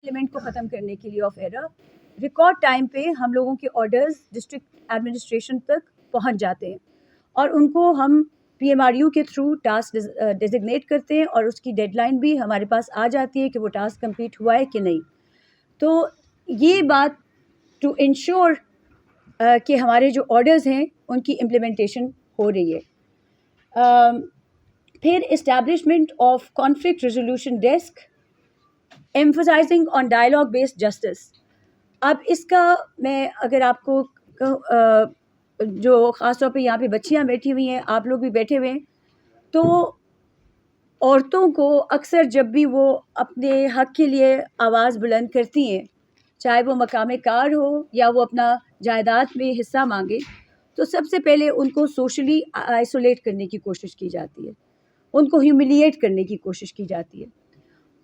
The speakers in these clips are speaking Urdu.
ایلیمنٹ کو ختم کرنے کے لیے آف ایرر ریکارڈ ٹائم پہ ہم لوگوں کے آرڈرز ڈسٹرکٹ ایڈمنسٹریشن تک پہنچ جاتے ہیں اور ان کو ہم پی ایم آر یو کے تھرو ٹاسک ڈیزگنیٹ کرتے ہیں اور اس کی ڈیڈ لائن بھی ہمارے پاس آ جاتی ہے کہ وہ ٹاسک کمپلیٹ ہوا ہے کہ نہیں. تو یہ بات ٹو انشور کہ ہمارے جو آرڈرز ہیں ان کی امپلیمنٹیشن ہو رہی ہے. پھر establishment of conflict resolution desk emphasizing on dialogue based justice. اب اس کا میں اگر آپ کو جو خاص طور پہ یہاں پہ بچیاں بیٹھی ہوئی ہیں, آپ لوگ بھی بیٹھے ہوئے ہیں, تو عورتوں کو اکثر جب بھی وہ اپنے حق کے لیے آواز بلند کرتی ہیں, چاہے وہ مقام کار ہو یا وہ اپنا جائیداد میں حصہ مانگے, تو سب سے پہلے ان کو سوشلی آئسولیٹ کرنے کی کوشش کی جاتی ہے, ان کو ہیوملیٹ کرنے کی کوشش کی جاتی ہے.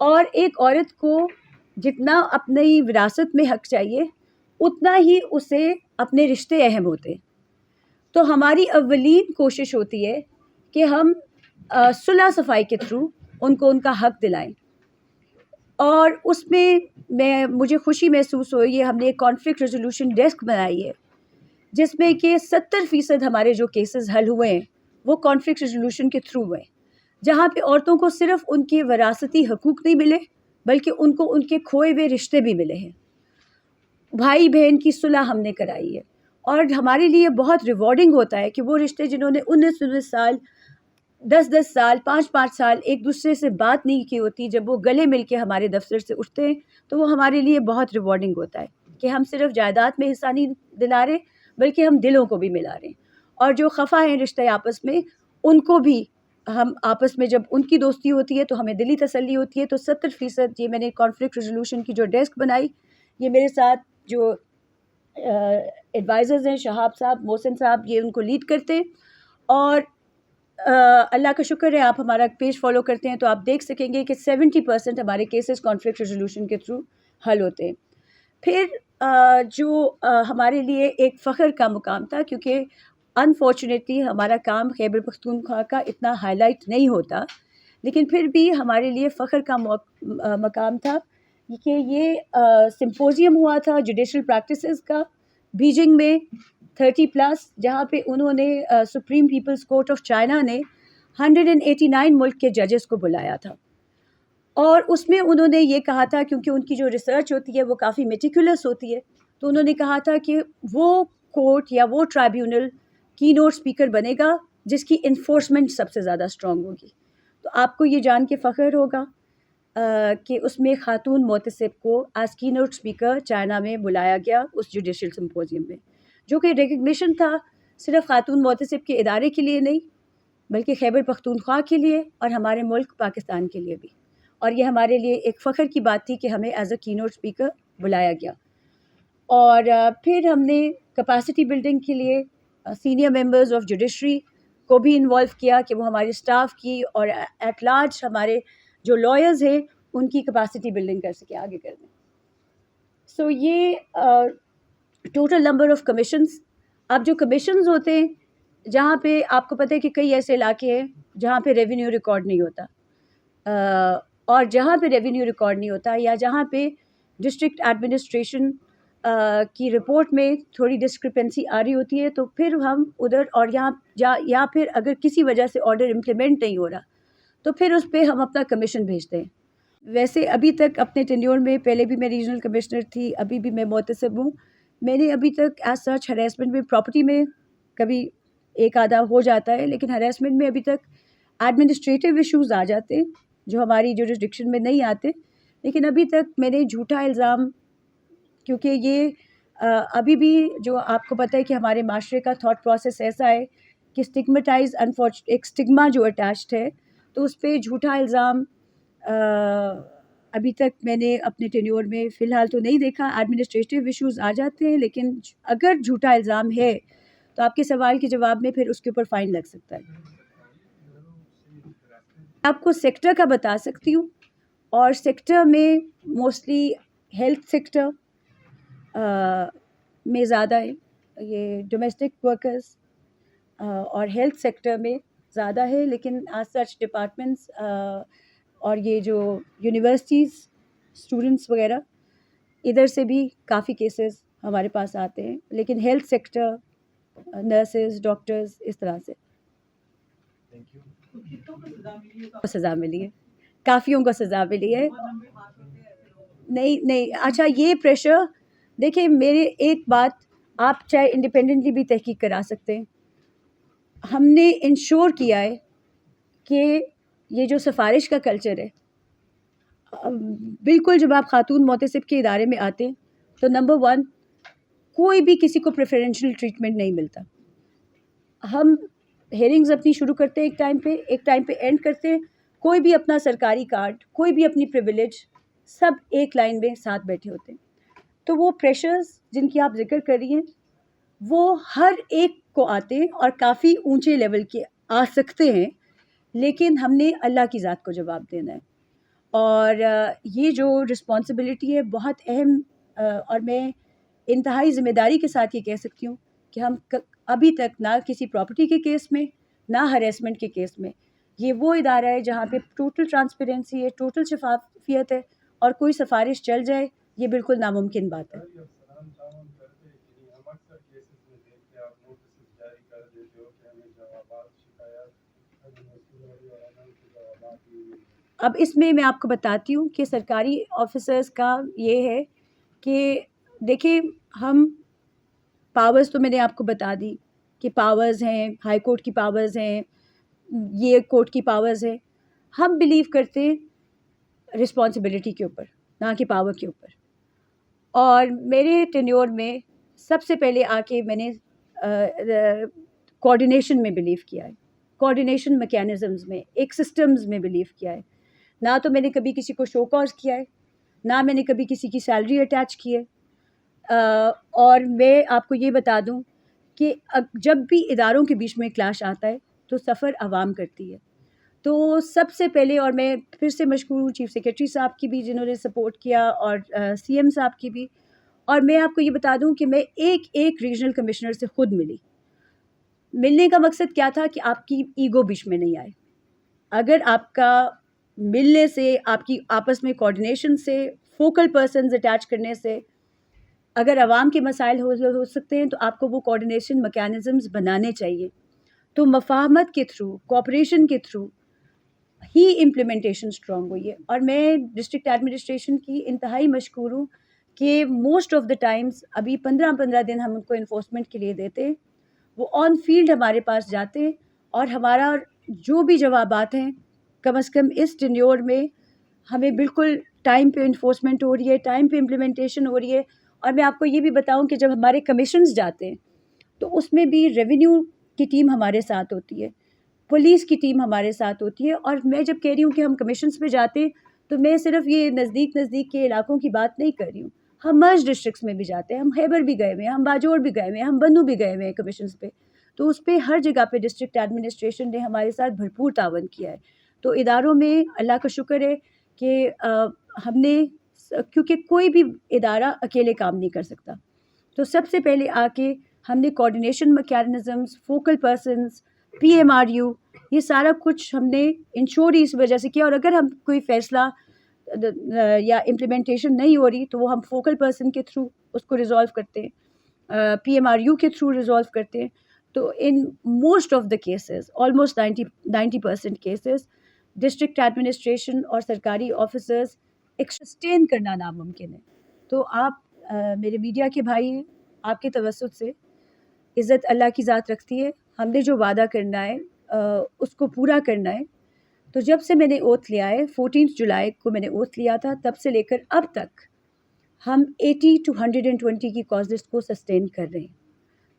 اور ایک عورت کو جتنا اپنی وراثت میں حق چاہیے اتنا ہی اسے اپنے رشتے اہم ہوتے ہیں. تو ہماری اولین کوشش ہوتی ہے کہ ہم صلح صفائی کے تھرو ان کو ان کا حق دلائیں. اور اس میں مجھے خوشی محسوس ہوئی ہے, ہم نے ایک کانفلکٹ ریزولوشن ڈیسک بنائی ہے جس میں کہ 70% ہمارے جو کیسز حل ہوئے ہیں وہ کانفلکٹ ریزولوشن کے تھرو ہوئے, جہاں پہ عورتوں کو صرف ان کے وراثتی حقوق نہیں ملے بلکہ ان کو ان کے کھوئے ہوئے رشتے بھی ملے ہیں. بھائی بہن کی صلح ہم نے کرائی ہے, اور ہمارے لیے بہت ریوارڈنگ ہوتا ہے کہ وہ رشتے جنہوں نے 19 سال 10 سال 5 سال ایک دوسرے سے بات نہیں کی ہوتی, جب وہ گلے مل کے ہمارے دفتر سے اٹھتے ہیں تو وہ ہمارے لیے بہت ریوارڈنگ ہوتا ہے کہ ہم صرف جائیداد میں حصہ نہیں دلا رہے بلکہ ہم دلوں کو بھی ملا رہے ہیں. اور جو خفا ہیں رشتے آپس میں, ان کو بھی ہم آپس میں جب ان کی دوستی ہوتی ہے تو ہمیں دلی تسلی ہوتی ہے. تو 70% یہ میں نے کانفلکٹ ریزولوشن کی جو ڈیسک بنائی, یہ میرے ساتھ جو ایڈوائزرز ہیں, شہاب صاحب, محسن صاحب, یہ ان کو لیڈ کرتے ہیں. اور اللہ کا شکر ہے آپ ہمارا پیج فالو کرتے ہیں تو آپ دیکھ سکیں گے کہ 70% ہمارے کیسز کانفلکٹ ریزولوشن کے تھرو حل ہوتے ہیں. پھر جو ہمارے لیے ایک فخر کا مقام تھا, کیونکہ انفارچونیٹلی ہمارا کام خیبر پختونخوا کا اتنا ہائی لائٹ نہیں ہوتا, لیکن پھر بھی ہمارے لیے فخر کا مقام تھا کہ یہ سمپوزیم ہوا تھا جوڈیشل پریکٹسز کا بیجنگ میں 30+, جہاں پہ انہوں نے supreme people's court of China نے 189 ملک کے ججز کو بلایا تھا. اور اس میں انہوں نے یہ کہا تھا, کیونکہ ان کی جو ریسرچ ہوتی ہے وہ کافی میٹیکولس ہوتی ہے, تو انہوں نے کہا تھا کہ وہ کورٹ یا وہ ٹرائیبیونل کی نوٹ اسپیکر بنے گا جس کی انفورسمنٹ سب سے زیادہ اسٹرانگ ہوگی. تو آپ کو یہ جان کے فخر ہوگا کہ اس میں خاتون محتسب کو ایز کی نوٹ اسپیکر چائنا میں بلایا گیا اس جوڈیشل سمپوزیم میں, جو کہ ریکگنیشن تھا صرف خاتون محتسب کے ادارے کے لیے نہیں بلکہ خیبر پختونخوا کے لیے اور ہمارے ملک پاکستان کے لیے بھی. اور یہ ہمارے لیے ایک فخر کی بات تھی کہ ہمیں ایز اے کی نوٹ اسپیکر بلایا گیا. اور پھر ہم نے کیپیسٹی بلڈنگ کے لیے سینئر ممبرز آف جوڈیشری کو بھی انوالو کیا کہ وہ ہمارے اسٹاف کی اور ایٹ لارج ہمارے جو لائرز ہیں ان کی کیپیسٹی بلڈنگ کر سکے, آگے کر دیں. سو یہ ٹوٹل نمبر آف کمیشنز. اب جو کمیشنز ہوتے ہیں, جہاں پہ آپ کو پتہ ہے کہ کئی ایسے علاقے ہیں جہاں پہ ریونیو ریکارڈ نہیں ہوتا, اور جہاں پہ ریونیو ریکارڈ نہیں ہوتا یا جہاں پہ ڈسٹرکٹ ایڈمنسٹریشن کی رپورٹ میں تھوڑی ڈسکرپنسی آ رہی ہوتی ہے, تو پھر ہم ادھر, اور یا پھر اگر کسی وجہ سے آرڈر امپلیمنٹ نہیں ہو رہا تو پھر اس پہ ہم اپنا کمیشن بھیجتے ہیں. ویسے ابھی تک اپنے ٹینیور میں, پہلے بھی میں ریجنل کمشنر تھی, ابھی بھی میں محتسب ہوں, میں نے ابھی تک ایز سچ ہراسمنٹ میں, پراپرٹی میں کبھی ایک آدھا ہو جاتا ہے, لیکن ہراسمنٹ میں ابھی تک ایڈمنسٹریٹو ایشوز آ جاتے ہیں جو ہماری جورسڈکشن میں نہیں آتے. لیکن ابھی تک میں نے جھوٹا الزام, کیونکہ یہ ابھی بھی جو آپ کو پتہ ہے کہ ہمارے معاشرے کا تھاٹ پروسیس ایسا ہے کہ اسٹگمٹائز ایک اسٹگما جو اٹیچڈ ہے, تو اس پہ جھوٹا الزام ابھی تک میں نے اپنے ٹینیور میں فی الحال تو نہیں دیکھا. ایڈمنسٹریٹو ایشوز آ جاتے ہیں, لیکن اگر جھوٹا الزام ہے تو آپ کے سوال کے جواب میں پھر اس کے اوپر فائن لگ سکتا ہے. آپ کو سیکٹر کا بتا سکتی ہوں, اور سیکٹر میں موسٹلی ہیلتھ سیکٹر میں زیادہ ہے, یہ ڈومیسٹک ورکرز اور ہیلتھ سیکٹر میں زیادہ ہے. لیکن ایز سچ ڈپارٹمنٹس اور یہ جو یونیورسٹیز اسٹوڈنٹس وغیرہ، ادھر سے بھی کافی کیسز ہمارے پاس آتے ہیں، لیکن ہیلتھ سیکٹر، نرسز، ڈاکٹرز، اس طرح سے سزا ملی ہے، کافیوں کو سزا ملی ہے. نہیں اچھا، یہ پریشر دیکھیں، میرے ایک بات آپ چاہے انڈیپینڈنٹلی بھی تحقیق کرا سکتے ہیں، ہم نے انشور کیا ہے کہ یہ جو سفارش کا کلچر ہے، بالکل جب آپ خاتون محتسب کے ادارے میں آتے ہیں تو نمبر 1 کوئی بھی کسی کو پریفرینشیل ٹریٹمنٹ نہیں ملتا. ہم ہیئرنگز اپنی شروع کرتے ہیں ایک ٹائم پہ اینڈ کرتے ہیں، کوئی بھی اپنا سرکاری کارڈ، کوئی بھی اپنی پریویلیج، سب ایک لائن میں ساتھ بیٹھے ہوتے ہیں. تو وہ پریشرز جن کی آپ ذکر کر رہی ہیں وہ ہر ایک کو آتے ہیں اور کافی اونچے لیول کے آ سکتے ہیں، لیکن ہم نے اللہ کی ذات کو جواب دینا ہے. اور یہ جو رسپانسبلٹی ہے بہت اہم، اور میں انتہائی ذمہ داری کے ساتھ یہ کہہ سکتی ہوں کہ ہم ابھی تک نہ کسی پراپرٹی کے کیس میں، نہ ہریسمنٹ کے کیس میں، یہ وہ ادارہ ہے جہاں پہ ٹوٹل ٹرانسپیرنسی ہے، ٹوٹل شفافیت ہے، اور کوئی سفارش چل جائے یہ بالکل ناممکن بات ہے. اب اس میں آپ کو بتاتی ہوں کہ سرکاری آفیسرز کا یہ ہے کہ دیکھیں، ہم پاورز تو میں نے آپ کو بتا دی کہ پاورز ہیں، ہائی کورٹ کی پاورز ہیں، یہ کورٹ کی پاورز ہیں. ہم بلیو کرتے ہیں رسپانسبلٹی کے اوپر، نہ کہ پاور کے اوپر. اور میرے ٹینیور میں سب سے پہلے آ کے میں نے کوآرڈینیشن میں بلیو کیا ہے، کوآرڈینیشن میکینزمز میں، ایک سسٹمز میں بلیو کیا ہے. نہ تو میں نے کبھی کسی کو شو کاز کیا ہے، نہ میں نے کبھی کسی کی سیلری اٹیچ کی ہے. اور میں آپ کو یہ بتا دوں کہ جب بھی اداروں کے بیچ میں کلاش آتا ہے تو سفر عوام کرتی ہے. تو سب سے پہلے، اور میں پھر سے مشکور ہوں چیف سیکرٹری صاحب کی بھی جنہوں نے سپورٹ کیا، اور سی ایم صاحب کی بھی. اور میں آپ کو یہ بتا دوں کہ میں ایک ریجنل کمشنر سے خود ملنے کا مقصد کیا تھا کہ آپ کی ایگو بیچ میں نہیں آئے. اگر آپ کا ملنے سے، آپ کی آپس میں کوآرڈینیشن سے، فوکل پرسنز اٹیچ کرنے سے اگر عوام کے مسائل ہو سکتے ہیں تو آپ کو وہ کوآرڈینیشن میکینزمز بنانے چاہیے. تو مفاہمت کے تھرو، کوآپریشن کے تھرو ہی امپلیمنٹیشن اسٹرانگ ہوئی ہے. اور میں ڈسٹرکٹ ایڈمنسٹریشن کی انتہائی مشکور ہوں کہ موسٹ آف دا ٹائمز ابھی 15 دن ہم ان کو انفورسمنٹ کے لیے دیتے ہیں، وہ آن فیلڈ ہمارے پاس جاتے ہیں، اور ہمارا جو بھی جوابات ہیں کم از کم اس ٹینیور میں ہمیں بالکل ٹائم پہ انفورسمنٹ ہو رہی ہے، ٹائم پہ امپلیمنٹیشن ہو رہی ہے. اور میں آپ کو یہ بھی بتاؤں کہ جب ہمارے کمیشنز جاتے ہیں تو اس میں بھی ریونیو کی ٹیم ہمارے ساتھ ہوتی ہے، پولیس کی ٹیم ہمارے ساتھ ہوتی ہے. اور میں جب کہہ رہی ہوں کہ ہم کمیشنز پہ جاتے ہیں تو میں صرف یہ نزدیک کے علاقوں کی بات نہیں کر رہی ہوں، ہم مرج ڈسٹرکٹس میں بھی جاتے ہیں، ہم خیبر بھی گئے ہوئے ہیں، ہم باجوڑ بھی گئے ہوئے ہیں، ہم بنو بھی گئے ہوئے ہیں کمیشنز پہ. تو اس پہ ہر جگہ پہ ڈسٹرکٹ ایڈمنسٹریشن نے ہمارے ساتھ بھرپور تعاون کیا ہے. تو اداروں میں اللہ کا شکر ہے کہ ہم نے، کیونکہ کوئی بھی ادارہ اکیلے کام نہیں کر سکتا، تو سب سے پہلے آ کے ہم نے coordination mechanisms, focal persons, PMRU، یہ سارا کچھ ہم نے انشور اس وجہ سے کیا. اور اگر ہم کوئی فیصلہ یا امپلیمنٹیشن نہیں ہو رہی تو وہ ہم فوکل پرسن کے تھرو اس کو ریزالو کرتے ہیں، PMRU کے تھرو ریزالو کرتے ہیں. تو in most of the cases, almost 90% cases, district administration اور سرکاری آفیسرز سسٹین کرنا ناممکن ہے. تو آپ میرے میڈیا کے بھائی ہیں، آپ کے توسط سے عزت اللہ کی ذات رکھتی ہے. ہم نے جو وعدہ کرنا ہے اس کو پورا کرنا ہے. تو جب سے میں نے اوتھ لیا ہے، 14 جولائی کو میں نے اوتھ لیا تھا، تب سے لے کر اب تک ہم 80 to 120 کی کاز لسٹ کو سسٹین کر رہے ہیں.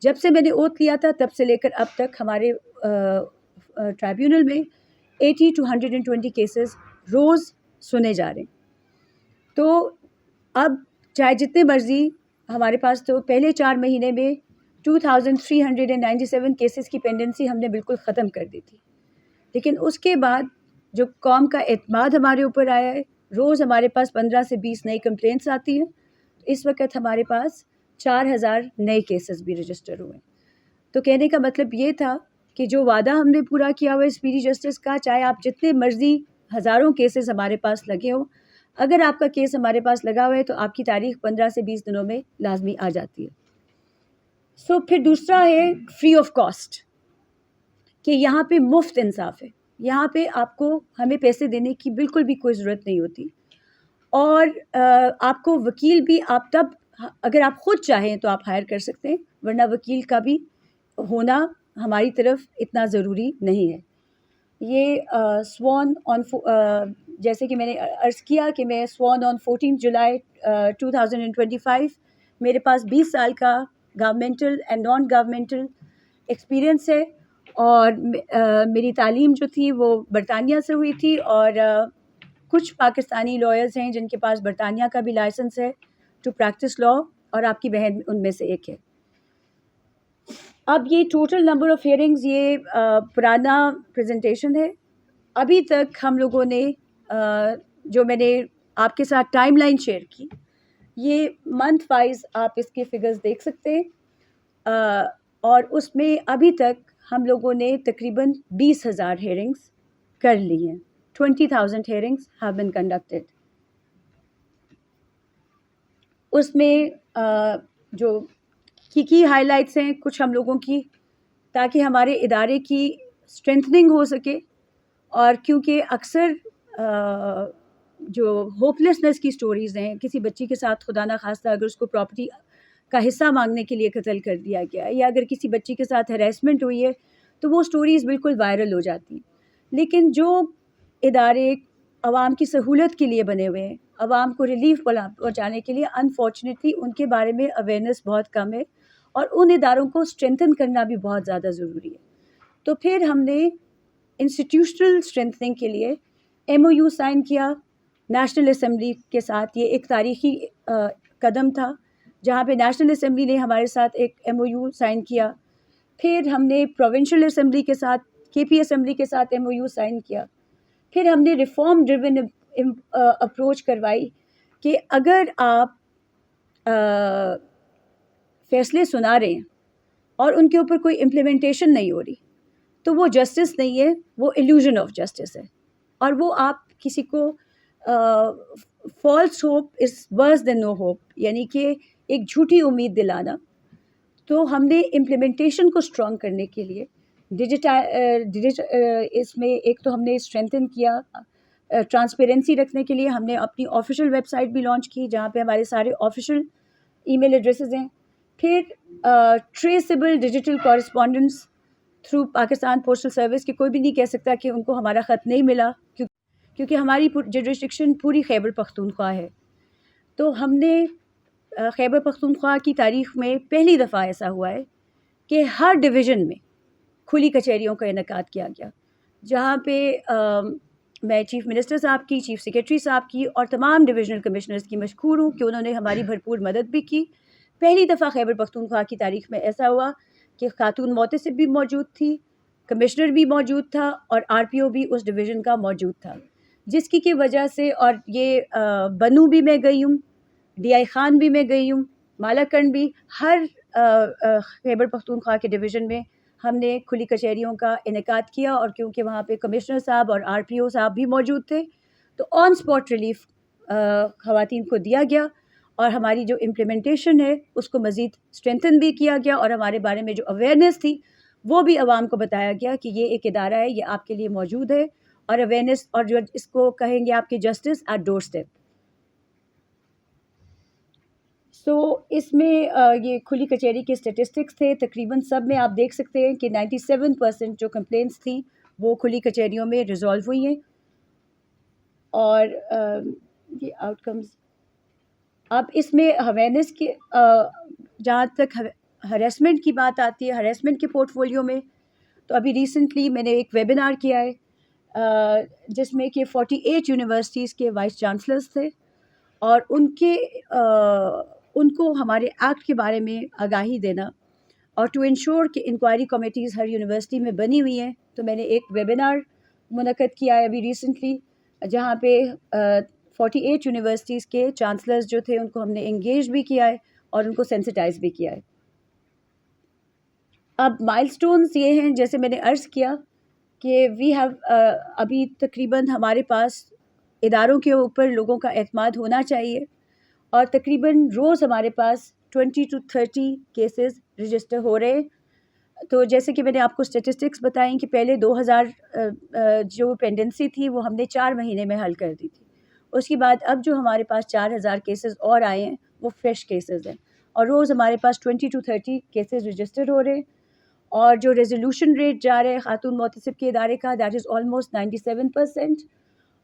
جب سے میں نے اوتھ لیا تھا تب سے لے کر اب تک ہمارے ٹرائیبیونل میں 80 to 120 کیسز روز سنے جا رہے ہیں. تو اب چاہے جتنے مرضی ہمارے پاس، تو پہلے 4 مہینے میں 2397 کیسز کی پینڈنسی ہم نے بالکل ختم کر دی تھی. لیکن اس کے بعد جو قوم کا اعتماد ہمارے اوپر آیا ہے، روز ہمارے پاس 15 سے 20 نئی کمپلینٹس آتی ہیں. اس وقت ہمارے پاس 4000 نئے کیسز بھی رجسٹر ہوئے. تو کہنے کا مطلب یہ تھا کہ جو وعدہ ہم نے پورا کیا ہوا ہے اسپیڈی جسٹس کا، چاہے آپ جتنے مرضی ہزاروں کیسز ہمارے پاس لگے ہوں، اگر آپ کا کیس ہمارے پاس لگا ہوا ہے تو آپ کی تاریخ 15 سے 20 دنوں میں لازمی آ جاتی ہے. سو پھر دوسرا ہے فری آف کاسٹ، کہ یہاں پہ مفت انصاف ہے. یہاں پہ آپ کو ہمیں پیسے دینے کی بالکل بھی کوئی ضرورت نہیں ہوتی، اور آپ کو وکیل بھی آپ تب اگر آپ خود چاہیں تو آپ ہائر کر سکتے ہیں، ورنہ وکیل کا بھی ہونا ہماری طرف اتنا ضروری نہیں ہے. یہ سوان آن جیسے کہ میں نے عرض کیا کہ میں سوان آن 14 جولائی 2025، میرے پاس 20 سال کا governmental and non governmental experience ہے، اور میری تعلیم جو تھی وہ برطانیہ سے ہوئی تھی، اور کچھ پاکستانی لائرز ہیں جن کے پاس برطانیہ کا بھی لائسنس ہے ٹو پریکٹس لاء، اور آپ کی بہن ان میں سے ایک ہے. اب یہ ٹوٹل نمبر آف ہیئرنگز یہ پرانا پریزنٹیشن ہے. ابھی تک ہم لوگوں نے جو میں نے آپ کے ساتھ ٹائم لائن شیئر کی، یہ منتھ وائز آپ اس کے فگرز دیکھ سکتے ہیں، اور اس میں ابھی تک ہم لوگوں نے تقریباً 20,000 ہیئرنگس کر لی ہیں. 20,000 hearings have been conducted. اس میں جو کی ہائی لائٹس ہیں کچھ ہم لوگوں کی، تاکہ ہمارے ادارے کی اسٹرینتھننگ ہو سکے، اور کیونکہ اکثر جو ہوپ لیسنس کی سٹوریز ہیں، کسی بچی کے ساتھ خدا نخواستہ اگر اس کو پراپرٹی کا حصہ مانگنے کے لیے قتل کر دیا گیا، یا اگر کسی بچی کے ساتھ ہیراسمنٹ ہوئی ہے، تو وہ سٹوریز بالکل وائرل ہو جاتی ہیں. لیکن جو ادارے عوام کی سہولت کے لیے بنے ہوئے ہیں، عوام کو ریلیف پہنچانے کے لیے، انفارچونیٹلی ان کے بارے میں اویئرنیس بہت کم ہے، اور ان اداروں کو اسٹرینتھن کرنا بھی بہت زیادہ ضروری ہے. تو پھر ہم نے انسٹیٹیوشنل اسٹرینتھننگ کے لیے ایم او یو سائن کیا نیشنل اسمبلی کے ساتھ. یہ ایک تاریخی قدم تھا جہاں پہ نیشنل اسمبلی نے ہمارے ساتھ ایک ایم او یو سائن کیا. پھر ہم نے پروونشل اسمبلی کے ساتھ، کے پی اسمبلی کے ساتھ ایم او یو سائن کیا. پھر ہم نے ریفارم ڈریون اپروچ کروائی کہ اگر آپ فیصلے سنا رہے ہیں اور ان کے اوپر کوئی امپلیمنٹیشن نہیں ہو رہی، تو وہ جسٹس نہیں ہے، وہ ایلیوژن آف جسٹس ہے، اور وہ آپ کسی کو false hope is worse than no hope, یعنی کہ ایک جھوٹی امید دلانا. تو ہم نے امپلیمنٹیشن کو اسٹرانگ کرنے کے لیے اس میں ایک تو ہم نے اسٹرینتھن کیا، ٹرانسپیرنسی رکھنے کے لیے ہم نے اپنی آفیشیل ویب سائٹ بھی لانچ کی جہاں پہ ہمارے سارے آفیشیل ای میل ایڈریسز ہیں. پھر traceable digital correspondence through Pakistan postal service, کہ کوئی بھی نہیں کہہ سکتا کہ ان کو ہمارا خط نہیں ملا، کیونکہ ہماری جورسڈکشن پوری خیبر پختونخوا ہے. تو ہم نے خیبر پختونخوا کی تاریخ میں پہلی دفعہ ایسا ہوا ہے کہ ہر ڈویژن میں کھلی کچہریوں کا انعقاد کیا گیا، جہاں پہ میں چیف منسٹر صاحب کی، چیف سیکریٹری صاحب کی اور تمام ڈویژنل کمشنرز کی مشکور ہوں کہ انہوں نے ہماری بھرپور مدد بھی کی. پہلی دفعہ خیبر پختونخوا کی تاریخ میں ایسا ہوا کہ خاتون محتسب بھی موجود تھی، کمشنر بھی موجود تھا، اور آر پی او بھی اس ڈویژن کا موجود تھا، جس کی وجہ سے، اور یہ بنو بھی میں گئی ہوں، ڈی آئی خان بھی میں گئی ہوں، مالاکنڈ بھی، ہر خیبر پختونخوا کے ڈویژن میں ہم نے کھلی کچہریوں کا انعقاد کیا. اور کیونکہ وہاں پہ کمشنر صاحب اور آر پی او صاحب بھی موجود تھے، تو آن اسپاٹ ریلیف خواتین کو دیا گیا، اور ہماری جو امپلیمنٹیشن ہے اس کو مزید اسٹرینتھن بھی کیا گیا، اور ہمارے بارے میں جو اویئرنیس تھی وہ بھی عوام کو بتایا گیا کہ یہ ایک ادارہ ہے، یہ آپ کے لیے موجود ہے، اور اویئرنیس، اور جو اس کو کہیں گے آپ کے جسٹس ایٹ ڈور اسٹیپ. سو اس میں یہ کھلی کچہری کے اسٹیٹسٹکس تھے، تقریباً سب میں آپ دیکھ سکتے ہیں کہ 97% جو کمپلینٹس تھیں وہ کھلی کچہریوں میں ریزالو ہوئی ہیں. اور یہ آؤٹ کمز، اب اس میں اویئرنیس کی جہاں تک ہراسمنٹ کی بات آتی ہے، ہراسمنٹ کے پورٹ فولیو میں، تو ابھی ریسنٹلی میں نے ایک ویبینار کیا ہے جس میں کہ 48 یونیورسٹیز کے وائس چانسلرز تھے، اور ان کو ہمارے ایکٹ کے بارے میں آگاہی دینا، اور ٹو انشور کہ انکوائری کمیٹیز ہر یونیورسٹی میں بنی ہوئی ہیں. تو میں نے ایک ویبینار منعقد کیا ہے ابھی ریسنٹلی، جہاں پہ 48 یونیورسٹیز کے چانسلرز جو تھے ان کو ہم نے انگیج بھی کیا ہے اور ان کو سینسٹائز بھی کیا ہے. اب مائل سٹونز یہ ہیں، جیسے میں نے عرض کیا کہ وی ہیو ابھی تقریباً ہمارے پاس اداروں کے اوپر لوگوں کا اعتماد ہونا چاہیے، اور تقریباً روز ہمارے پاس 20 to 30 کیسز رجسٹر ہو رہے ہیں۔ تو جیسے کہ میں نے آپ کو اسٹیٹسٹکس بتائیں کہ پہلے 2000 جو پینڈنسی تھی وہ ہم نے 4 مہینے میں حل کر دی تھی۔ اس کے بعد اب جو ہمارے پاس 4000 کیسز اور آئے ہیں وہ فریش کیسز ہیں، اور روز ہمارے پاس 20 to 30 کیسز رجسٹر ہو رہے ہیں، اور جو ریزولوشن ریٹ جا رہا ہے خاتون محتسب کے ادارے کا دیٹ از آلموسٹ 97%۔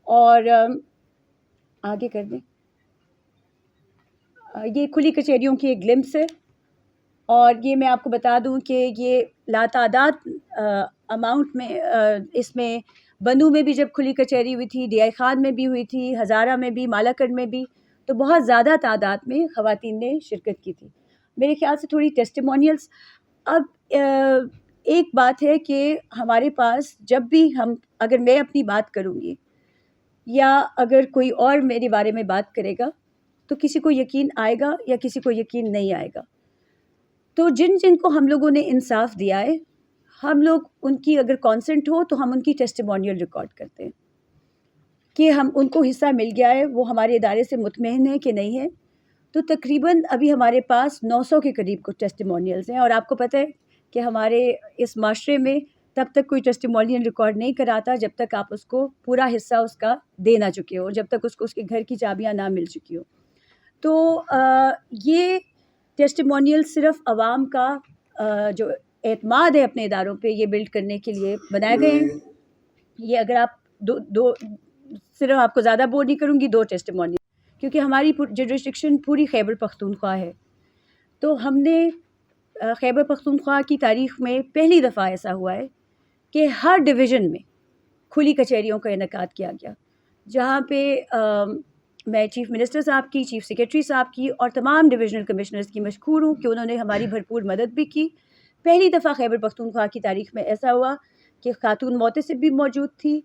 اور آگے کر دیں، یہ کھلی کچہریوں کی ایک گلمپس ہے، اور یہ میں آپ کو بتا دوں کہ یہ لاتعداد اماؤنٹ میں اس میں بنو میں بھی جب کھلی کچہری ہوئی تھی، ڈی آئی خان میں بھی ہوئی تھی، ہزارہ میں بھی، مالاکنڈ میں بھی، تو بہت زیادہ تعداد میں خواتین نے شرکت کی تھی۔ میرے خیال سے تھوڑی ٹیسٹیمونیلز۔ اب ایک بات ہے کہ ہمارے پاس جب بھی اگر میں اپنی بات کروں گی یا اگر کوئی اور میرے بارے میں بات کرے گا تو کسی کو یقین آئے گا یا کسی کو یقین نہیں آئے گا۔ تو جن کو ہم لوگوں نے انصاف دیا ہے، ہم لوگ ان کی اگر کانسنٹ ہو تو ہم ان کی ٹیسٹیمونیل ریکارڈ کرتے ہیں کہ ان کو حصہ مل گیا ہے، وہ ہمارے ادارے سے مطمئن ہے کہ نہیں ہے۔ تو تقریباً ابھی ہمارے پاس 900 کے قریب کچھ ٹیسٹیمونیلز ہیں، اور آپ کو پتہ ہے کہ ہمارے اس معاشرے میں تب تک کوئی ٹیسٹیمونیل ریکارڈ نہیں کراتا جب تک آپ اس کو پورا حصہ اس کا دے نہ چکے ہو، جب تک اس کو اس کے گھر کی چابیاں نہ مل چکی ہو۔ تو یہ ٹیسٹیمونیل صرف عوام کا جو اعتماد ہے اپنے اداروں پہ یہ بلڈ کرنے کے لیے بنائے گئے ہیں۔ یہ اگر آپ دو صرف آپ کو زیادہ بور نہیں کروں گی، 2 ٹیسٹیمونیل، کیونکہ ہماری جورسڈکشن پوری خیبر پختونخوا ہے۔ تو ہم نے خیبر پختونخوا کی تاریخ میں پہلی دفعہ ایسا ہوا ہے کہ ہر ڈویژن میں کھلی کچہریوں کا انعقاد کیا گیا، جہاں پہ میں چیف منسٹر صاحب کی، چیف سیکریٹری صاحب کی اور تمام ڈویژنل کمشنرز کی مشکور ہوں کہ انہوں نے ہماری بھرپور مدد بھی کی۔ پہلی دفعہ خیبر پختونخوا کی تاریخ میں ایسا ہوا کہ خاتون محتسب بھی موجود تھی،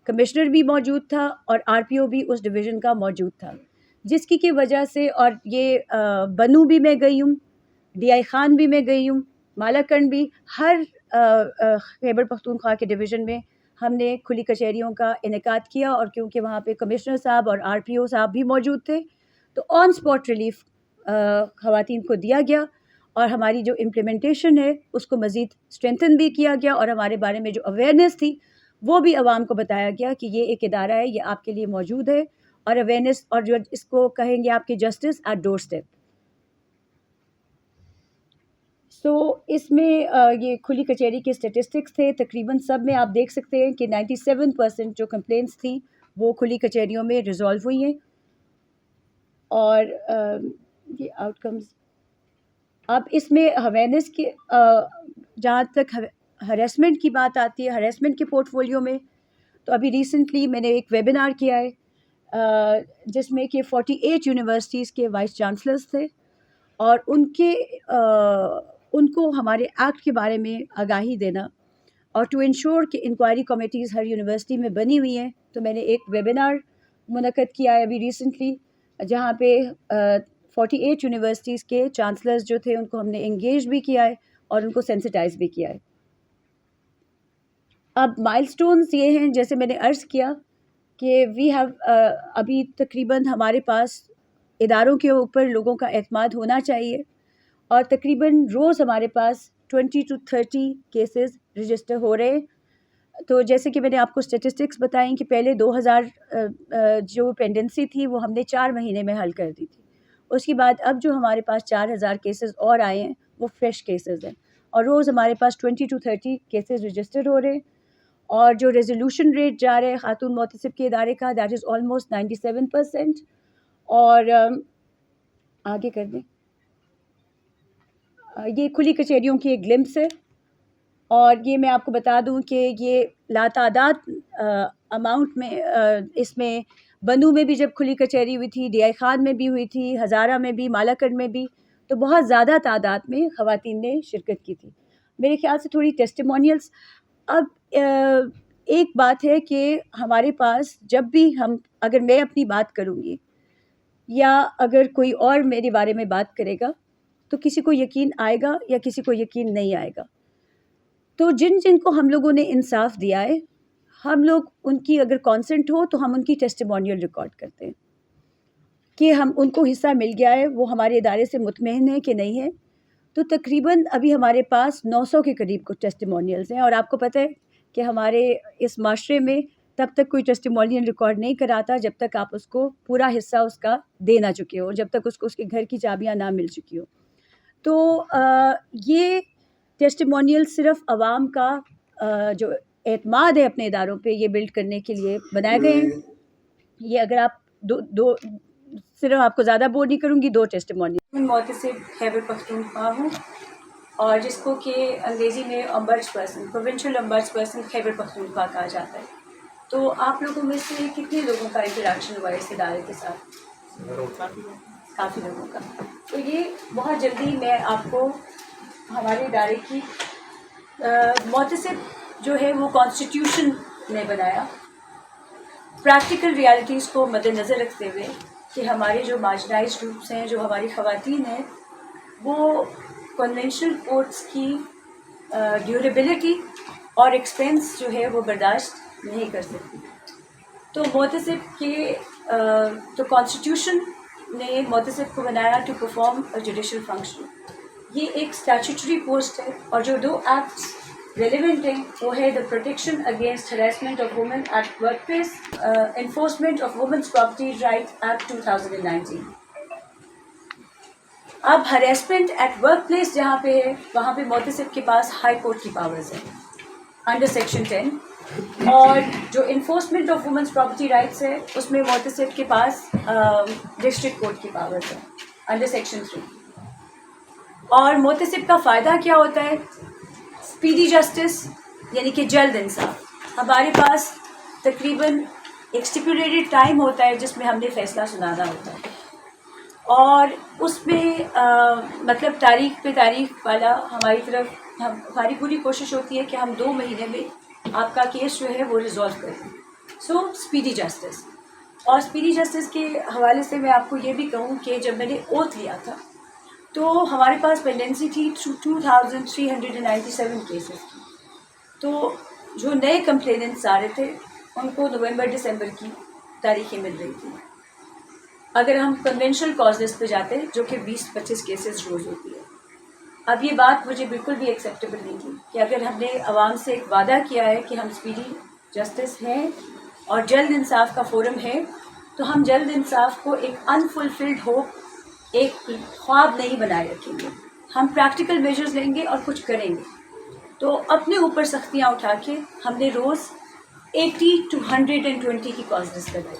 کمشنر بھی موجود تھا، اور آر پی او بھی اس ڈویژن کا موجود تھا، جس کی وجہ سے، اور یہ بنو بھی میں گئی ہوں، ڈی آئی خان بھی میں گئی ہوں، مالاکنڈ بھی، ہر خیبر پختونخوا کے ڈویژن میں ہم نے کھلی کچہریوں کا انعقاد کیا، اور کیونکہ وہاں پہ کمشنر صاحب اور آر پی او صاحب بھی موجود تھے تو آن اسپاٹ ریلیف خواتین کو دیا گیا، اور ہماری جو امپلیمنٹیشن ہے اس کو مزید اسٹرینتھن بھی کیا گیا، اور ہمارے بارے میں جو اویئرنیس تھی وہ بھی عوام کو بتایا گیا کہ یہ ایک ادارہ ہے، یہ آپ کے لیے موجود ہے، اور اویئرنیس، اور جو اس کو کہیں گے آپ کی جسٹس ایٹ ڈور اسٹیپ۔ سو اس میں یہ کھلی کچہری کے اسٹیٹسٹکس تھے، تقریباً سب میں آپ دیکھ سکتے ہیں کہ 97% جو کمپلینٹس تھیں وہ کھلی کچہریوں میں ریزالو ہوئی ہیں، اور یہ آؤٹ کمز۔ اب اس میں اویئرنیس کے جہاں تک ہریسمنٹ کی بات آتی ہے، ہریسمنٹ کے پورٹ فولیو میں، تو ابھی ریسنٹلی میں نے ایک ویبینار کیا ہے جس میں کہ 48 یونیورسٹیز کے وائس چانسلرز تھے، اور ان کو ہمارے ایکٹ کے بارے میں آگاہی دینا، اور ٹو انشور کہ انکوائری کمیٹیز ہر یونیورسٹی میں بنی ہوئی ہیں۔ تو میں نے ایک ویبینار منعقد کیا ہے ابھی ریسنٹلی، جہاں پہ 48 یونیورسٹیز کے چانسلرز جو تھے ان کو ہم نے انگیج بھی کیا ہے اور ان کو سینسٹائز بھی کیا ہے۔ اب مائل سٹونز یہ ہیں، جیسے میں نے عرض کیا کہ وی ہیو ابھی تقریباً ہمارے پاس اداروں کے اوپر لوگوں کا اعتماد ہونا چاہیے، اور تقریباً روز ہمارے پاس 20 to 30 کیسز رجسٹر ہو رہے ہیں۔ تو جیسے کہ میں نے آپ کو اسٹیٹسٹکس بتائیں کہ پہلے 2000 جو پینڈنسی تھی وہ ہم نے 4 مہینے میں حل کر دی تھی۔ اس کے بعد اب جو ہمارے پاس 4000 کیسز اور آئے ہیں وہ فریش کیسز ہیں، اور روز ہمارے پاس 20 to 30 کیسز رجسٹر ہو رہے ہیں، اور جو ریزولوشن ریٹ جا رہا ہے خاتون محتسب کے ادارے کا دیٹ از آلموسٹ 97%۔ اور آگے کر دیں، یہ کھلی کچہریوں کی ایک گلمپس ہے، اور یہ میں آپ کو بتا دوں کہ یہ لاتعداد اماؤنٹ میں اس میں بنو میں بھی جب کھلی کچہری ہوئی تھی، ڈی آئی خان میں بھی ہوئی تھی، ہزارہ میں بھی، مالاکنڈ میں بھی، تو بہت زیادہ تعداد میں خواتین نے شرکت کی تھی۔ میرے خیال سے تھوڑی ٹیسٹیمونیلز۔ اب ایک بات ہے کہ ہمارے پاس جب بھی اگر میں اپنی بات کروں گی یا اگر کوئی اور میرے بارے میں بات کرے گا تو کسی کو یقین آئے گا یا کسی کو یقین نہیں آئے گا۔ تو جن کو ہم لوگوں نے انصاف دیا ہے، ہم لوگ ان کی اگر کانسنٹ ہو تو ہم ان کی ٹیسٹیمونیل ریکارڈ کرتے ہیں کہ ہم ان کو حصہ مل گیا ہے، وہ ہمارے ادارے سے مطمئن ہے کہ نہیں ہے. تو تقریباً ابھی ہمارے پاس 900 کے قریب کو ٹیسٹیمونیلز ہیں. اور آپ کو پتہ ہے کہ ہمارے اس معاشرے میں تب تک کوئی ٹیسٹیمونیل ریکارڈ نہیں کراتا جب تک آپ اس کو پورا حصہ اس کا دے نہ چکے ہو، جب تک اس کو اس کے گھر کی چابیاں نہ مل چکی ہو. تو یہ ٹیسٹیمونیل صرف عوام کا جو اعتماد ہے اپنے اداروں پہ یہ بلڈ کرنے کے لیے بنائے گئے ہیں. یہ اگر آپ دو صرف آپ کو زیادہ بور نہیں کروں گی، 2 ٹیسٹیمونیل. محتسب خیبر پختونخوا ہوں، اور جس کو کہ انگریزی میں امبرٹس person, provincial امبرٹس person Khyber Pakhtunkhwa کہا جاتا ہے. تو آپ لوگوں میں سے کتنے لوگوں کا انٹریکشن ہوا اس ادارے کے ساتھ؟ کافی لوگوں کا. تو یہ بہت جلدی میں آپ کو ہمارے ادارے کی محتسب جو ہے وہ کانسٹیٹیوشن نے بنایا پریکٹیکل ریالٹیز کو مد نظر رکھتے ہوئے کہ ہمارے جو مارجنائز گروپس ہیں، جو ہماری خواتین ہیں، وہ کنونشنل کورٹس کی ڈیوریبلٹی اور ایکسپینس جو ہے وہ برداشت نہیں کر سکتی. تو محتسب کے تو کانسٹیٹیوشن نے محتسب کو بنایا ٹو پرفارم جوڈیشل فنکشن. یہ ایک اسٹیچوٹری پوسٹ ہے، اور جو 2 ایکٹس ریلیونٹ ہیں وہ ہے the protection against harassment of women at workplace, enforcement of women's property right act 2019. اب ہراسمنٹ ایٹ ورک پلیس جہاں پہ ہے وہاں پہ محتسب کے پاس ہائی کورٹ کی پاورز ہیں انڈر سیکشن 10، اور جو enforcement of women's property rights ہے اس میں محتسب کے پاس ڈسٹرکٹ کورٹ کی پاورز ہیں انڈر سیکشن 3. اور محتسب کا فائدہ کیا ہوتا ہے؟ اسپیڈی جسٹس، یعنی کہ جلد انصاف. ہمارے پاس تقریباً ایک اسٹیپولیٹڈ ٹائم ہوتا ہے جس میں ہم نے فیصلہ سنانا ہوتا ہے، اور اس میں مطلب تاریخ پہ تاریخ والا ہماری طرف ہماری پوری کوشش ہوتی ہے کہ ہم 2 مہینے میں آپ کا کیس جو ہے وہ ریزالو کریں. سو اسپیڈی جسٹس. اور اسپیڈی جسٹس کے حوالے سے میں آپ کو یہ بھی کہوں کہ جب میں نے اوتھ لیا تھا تو ہمارے پاس پینڈنسی تھی 2397 کیسز کی. تو جو نئے کمپلیننٹس آ رہے تھے ان کو نومبر دسمبر کی تاریخیں مل رہی تھیں. اگر ہم کنونشنل کازز پہ جاتے جو کہ 20-25 کیسز روز ہوتی ہے. اب یہ بات مجھے بالکل بھی ایکسیپٹیبل نہیں تھی کہ اگر ہم نے عوام سے ایک وعدہ کیا ہے کہ ہم اسپیڈی جسٹس ہیں اور جلد انصاف کا فورم ہے، تو ہم جلد انصاف کو ایک انفلفلڈ ہوپ، ایک خواب نہیں بنائے رکھیں گے. ہم پریکٹیکل میجرز لیں گے اور کچھ کریں گے. تو اپنے اوپر سختیاں اٹھا کے ہم نے روز 80 to 120 کی کازز لگائی.